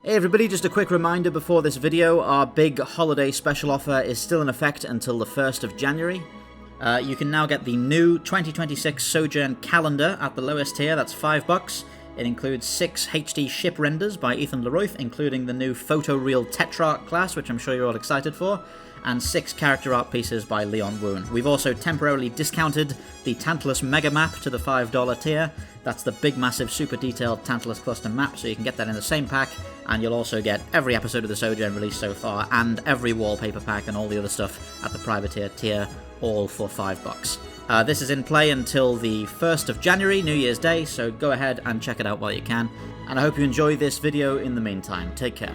Hey everybody, just a quick reminder before this video, our big holiday special offer is still in effect until the 1st of January. You can now get the new 2026 Sojourn calendar at the lowest tier, that's $5. It includes 6 HD ship renders by Ethan Leroyth, including the new photoreal Tetrarch class, which I'm sure you're all excited for, and 6 character art pieces by Leon Woon. We've also temporarily discounted the Tantalus Mega Map to the $5 tier. That's the big, massive, super detailed Tantalus cluster map, so you can get that in the same pack, and you'll also get every episode of the Sojourn released so far, and every wallpaper pack and all the other stuff at the privateer tier, all for $5. This is in play until the 1st of January, New Year's Day, so go ahead and check it out while you can, and I hope you enjoy this video in the meantime. Take care.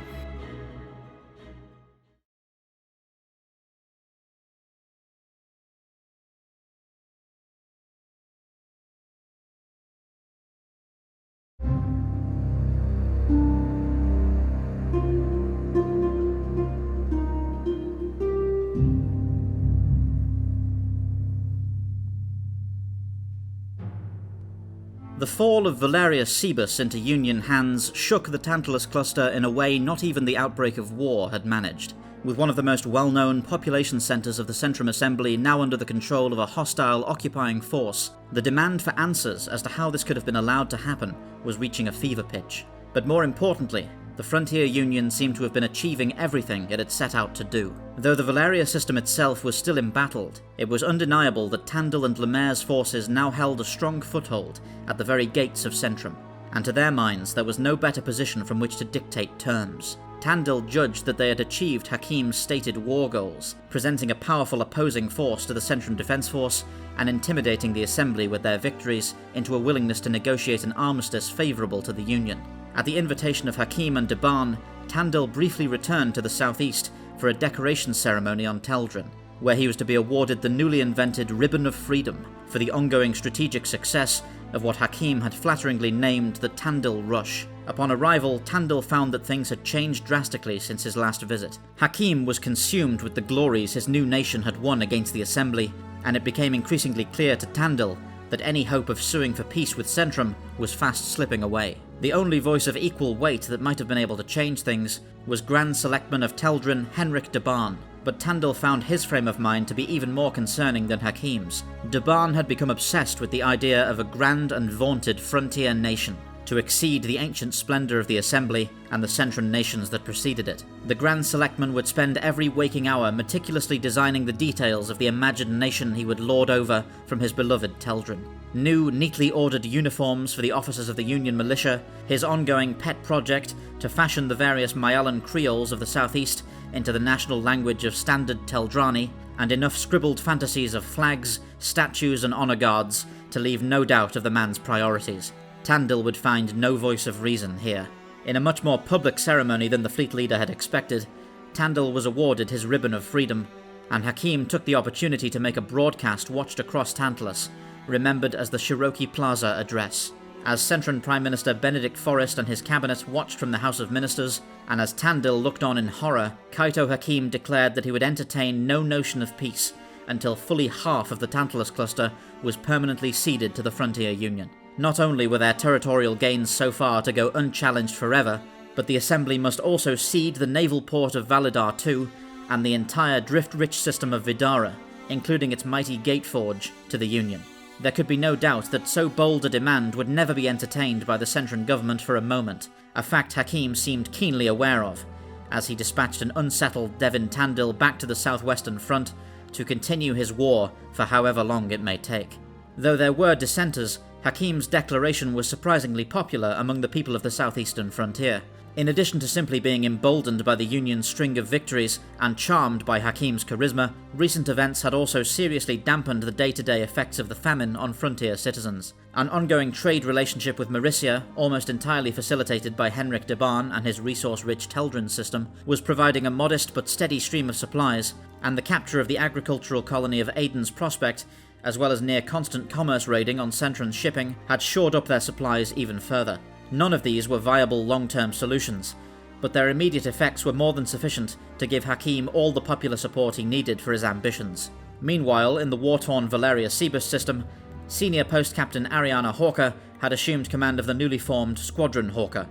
The fall of Valeria Seibus into Union hands shook the Tantalus cluster in a way not even the outbreak of war had managed. With one of the most well-known population centres of the Centrum Assembly now under the control of a hostile occupying force, the demand for answers as to how this could have been allowed to happen was reaching a fever pitch. But more importantly, the Frontier Union seemed to have been achieving everything it had set out to do. Though the Valyriia system itself was still embattled, it was undeniable that Tandel and Lemaire's forces now held a strong foothold at the very gates of Centrum, and to their minds there was no better position from which to dictate terms. Tandel judged that they had achieved Hakeem's stated war goals, presenting a powerful opposing force to the Centrum Defence Force and intimidating the Assembly with their victories into a willingness to negotiate an armistice favourable to the Union. At the invitation of Hakeem and Deban, Tandel briefly returned to the southeast for a decoration ceremony on Teldrin, where he was to be awarded the newly invented Ribbon of Freedom for the ongoing strategic success of what Hakeem had flatteringly named the Tandil Rush. Upon arrival, Tandil found that things had changed drastically since his last visit. Hakeem was consumed with the glories his new nation had won against the Assembly, and it became increasingly clear to Tandil that any hope of suing for peace with Centrum was fast slipping away. The only voice of equal weight that might have been able to change things was Grand Selectman of Teldrin, Henrik Deban, but Tandil found his frame of mind to be even more concerning than Hakeem's. Deban had become obsessed with the idea of a grand and vaunted frontier nation, to exceed the ancient splendour of the Assembly and the Centran nations that preceded it. The Grand Selectman would spend every waking hour meticulously designing the details of the imagined nation he would lord over from his beloved Teldrin. New, neatly ordered uniforms for the officers of the Union militia, his ongoing pet project to fashion the various Myalan creoles of the southeast into the national language of Standard Teldrani, and enough scribbled fantasies of flags, statues and honour guards to leave no doubt of the man's priorities. Tandil would find no voice of reason here. In a much more public ceremony than the fleet leader had expected, Tandil was awarded his Ribbon of Freedom, and Hakeem took the opportunity to make a broadcast watched across Tantalus, remembered as the Shioki Plaza address. As Centran Prime Minister Benedict Forrest and his cabinet watched from the House of Ministers, and as Tandil looked on in horror, Kaito Hakeem declared that he would entertain no notion of peace until fully half of the Tantalus cluster was permanently ceded to the Frontier Union. Not only were their territorial gains so far to go unchallenged forever, but the Assembly must also cede the naval port of Validar II and the entire drift-rich system of Vidara, including its mighty Gateforge, to the Union. There could be no doubt that so bold a demand would never be entertained by the Centran government for a moment, a fact Hakeem seemed keenly aware of, as he dispatched an unsettled Devin Tandil back to the southwestern front to continue his war for however long it may take. Though there were dissenters, Hakeem's declaration was surprisingly popular among the people of the southeastern frontier. In addition to simply being emboldened by the Union's string of victories and charmed by Hakeem's charisma, recent events had also seriously dampened the day-to-day effects of the famine on frontier citizens. An ongoing trade relationship with Valyriia, almost entirely facilitated by Henrik Deban and his resource-rich Teldrin system, was providing a modest but steady stream of supplies, and the capture of the agricultural colony of Aiden's Prospect, as well as near-constant commerce raiding on Centran's shipping, had shored up their supplies even further. None of these were viable long-term solutions, but their immediate effects were more than sufficient to give Hakeem all the popular support he needed for his ambitions. Meanwhile, in the war-torn Valyriia Seibus system, Senior Post Captain Ariana Hawker had assumed command of the newly formed Squadron Hawker.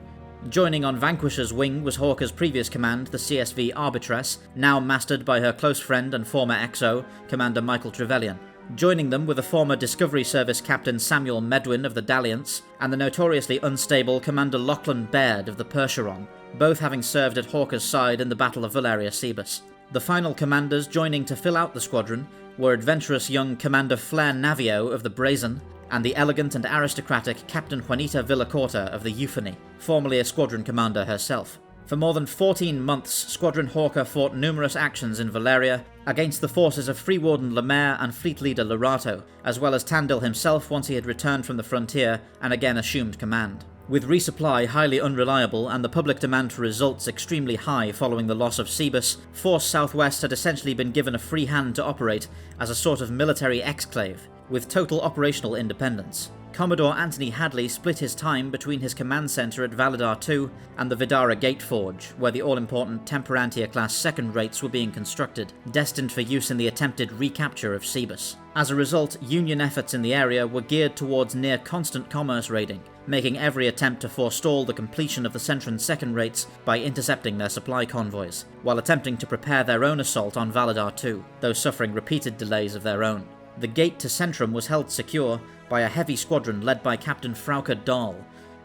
Joining on Vanquisher's wing was Hawker's previous command, the CSV Arbitress, now mastered by her close friend and former XO, Commander Michael Trevelyan. Joining them were the former Discovery Service Captain Samuel Medwin of the Dalliance, and the notoriously unstable Commander Lachlan Baird of the Percheron, both having served at Hawker's side in the Battle of Valyriia Seibus. The final commanders joining to fill out the squadron were adventurous young Commander Flair Navio of the Brazen, and the elegant and aristocratic Captain Juanita Villacorta of the Euphony, formerly a squadron commander herself. For more than 14 months, Squadron Hawker fought numerous actions in Valyriia against the forces of Free Warden Lemaire and Fleet Leader Lorato, as well as Tandel himself once he had returned from the frontier and again assumed command. With resupply highly unreliable and the public demand for results extremely high following the loss of Seibus, Force Southwest had essentially been given a free hand to operate as a sort of military exclave, with total operational independence. Commodore Anthony Hadley split his time between his command centre at Validar II and the Vidara Gate Forge, where the all-important Temperantia-class second rates were being constructed, destined for use in the attempted recapture of Seibus. As a result, Union efforts in the area were geared towards near-constant commerce raiding, making every attempt to forestall the completion of the Centran second rates by intercepting their supply convoys, while attempting to prepare their own assault on Validar II, though suffering repeated delays of their own. The gate to Centrum was held secure by a heavy squadron led by Captain Frauke Dahl,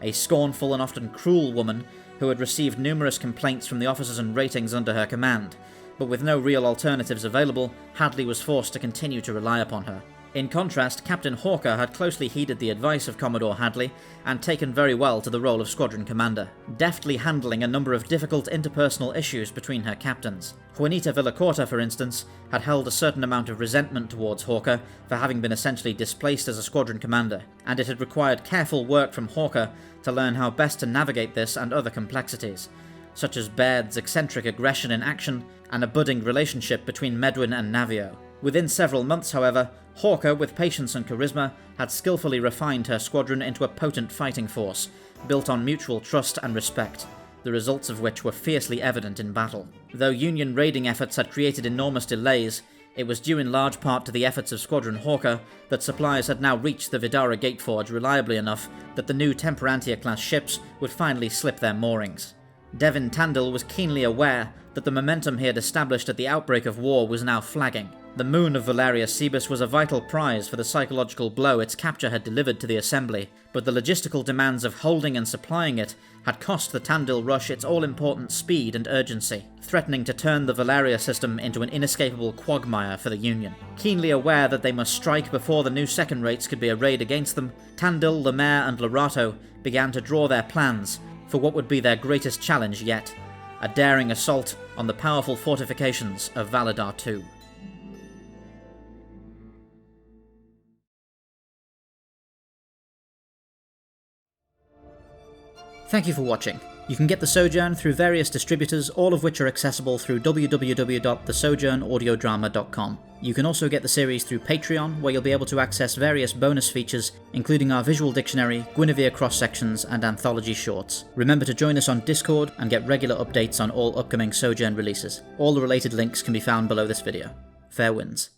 a scornful and often cruel woman who had received numerous complaints from the officers and ratings under her command, but with no real alternatives available, Hadley was forced to continue to rely upon her. In contrast, Captain Hawker had closely heeded the advice of Commodore Hadley and taken very well to the role of squadron commander, deftly handling a number of difficult interpersonal issues between her captains. Juanita Villacorta, for instance, had held a certain amount of resentment towards Hawker for having been essentially displaced as a squadron commander, and it had required careful work from Hawker to learn how best to navigate this and other complexities, such as Baird's eccentric aggression in action and a budding relationship between Medwin and Navio. Within several months, however, Hawker, with patience and charisma, had skillfully refined her squadron into a potent fighting force, built on mutual trust and respect, the results of which were fiercely evident in battle. Though Union raiding efforts had created enormous delays, it was due in large part to the efforts of Squadron Hawker that supplies had now reached the Vidara Gate Forge reliably enough that the new Temperantia-class ships would finally slip their moorings. Devin Tandil was keenly aware that the momentum he had established at the outbreak of war was now flagging. The moon of Valyriia Seibus was a vital prize for the psychological blow its capture had delivered to the Assembly, but the logistical demands of holding and supplying it had cost the Tandil rush its all-important speed and urgency, threatening to turn the Valyriia system into an inescapable quagmire for the Union. Keenly aware that they must strike before the new second rates could be arrayed against them, Tandil, Lemaire and Lorato began to draw their plans for what would be their greatest challenge yet, a daring assault on the powerful fortifications of Validar II. Thank you for watching. You can get the Sojourn through various distributors, all of which are accessible through www.thesojournaudiodrama.com. You can also get the series through Patreon, where you'll be able to access various bonus features, including our visual dictionary, Guinevere cross-sections, and anthology shorts. Remember to join us on Discord and get regular updates on all upcoming Sojourn releases. All the related links can be found below this video. Fair winds.